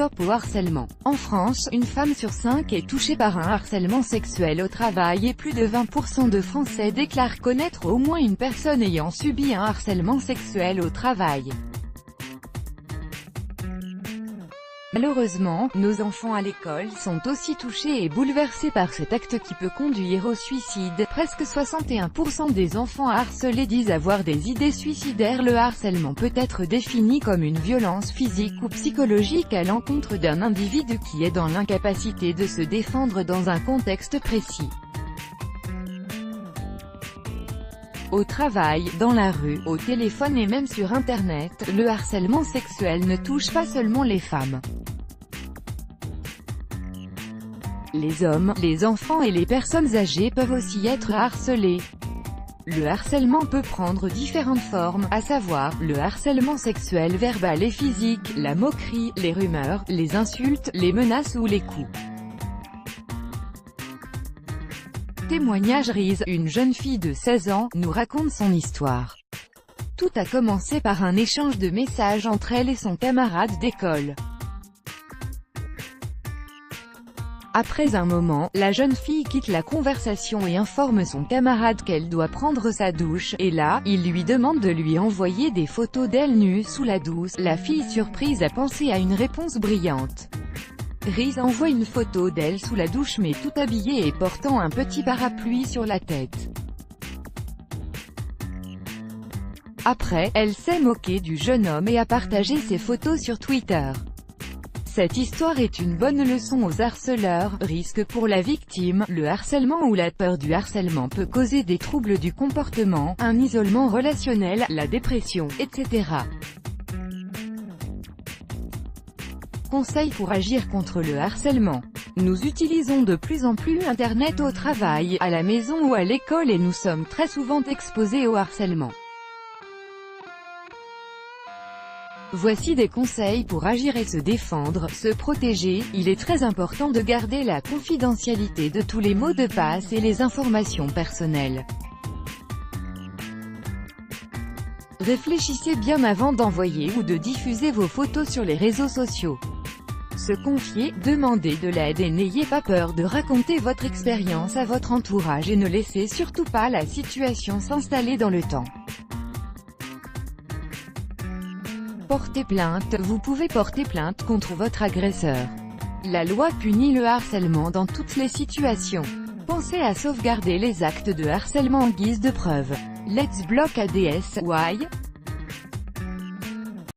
Stop au harcèlement. En France, une femme sur 5 est touchée par un harcèlement sexuel au travail et plus de 20% de Français déclarent connaître au moins une personne ayant subi un harcèlement sexuel au travail. Malheureusement, nos enfants à l'école sont aussi touchés et bouleversés par cet acte qui peut conduire au suicide. Presque 61% des enfants harcelés disent avoir des idées suicidaires. Le harcèlement peut être défini comme une violence physique ou psychologique à l'encontre d'un individu qui est dans l'incapacité de se défendre dans un contexte précis. Au travail, dans la rue, au téléphone et même sur Internet, le harcèlement sexuel ne touche pas seulement les femmes. Les hommes, les enfants et les personnes âgées peuvent aussi être harcelés. Le harcèlement peut prendre différentes formes, à savoir, le harcèlement sexuel verbal et physique, la moquerie, les rumeurs, les insultes, les menaces ou les coups. Témoignage. Riz, une jeune fille de 16 ans, nous raconte son histoire. Tout a commencé par un échange de messages entre elle et son camarade d'école. Après un moment, la jeune fille quitte la conversation et informe son camarade qu'elle doit prendre sa douche, et là, il lui demande de lui envoyer des photos d'elle nue sous la douche. La fille surprise a pensé à une réponse brillante. Riz envoie une photo d'elle sous la douche mais tout habillée et portant un petit parapluie sur la tête. Après, elle s'est moquée du jeune homme et a partagé ses photos sur Twitter. Cette histoire est une bonne leçon aux harceleurs. Risque pour la victime, le harcèlement ou la peur du harcèlement peut causer des troubles du comportement, un isolement relationnel, la dépression, etc. Conseils pour agir contre le harcèlement. Nous utilisons de plus en plus Internet au travail, à la maison ou à l'école et nous sommes très souvent exposés au harcèlement. Voici des conseils pour agir et se défendre, se protéger. Il est très important de garder la confidentialité de tous les mots de passe et les informations personnelles. Réfléchissez bien avant d'envoyer ou de diffuser vos photos sur les réseaux sociaux. Se confier, demandez de l'aide et n'ayez pas peur de raconter votre expérience à votre entourage et ne laissez surtout pas la situation s'installer dans le temps. Porter plainte. Vous pouvez porter plainte contre votre agresseur. La loi punit le harcèlement dans toutes les situations. Pensez à sauvegarder les actes de harcèlement en guise de preuve. Let's block ADS. Why?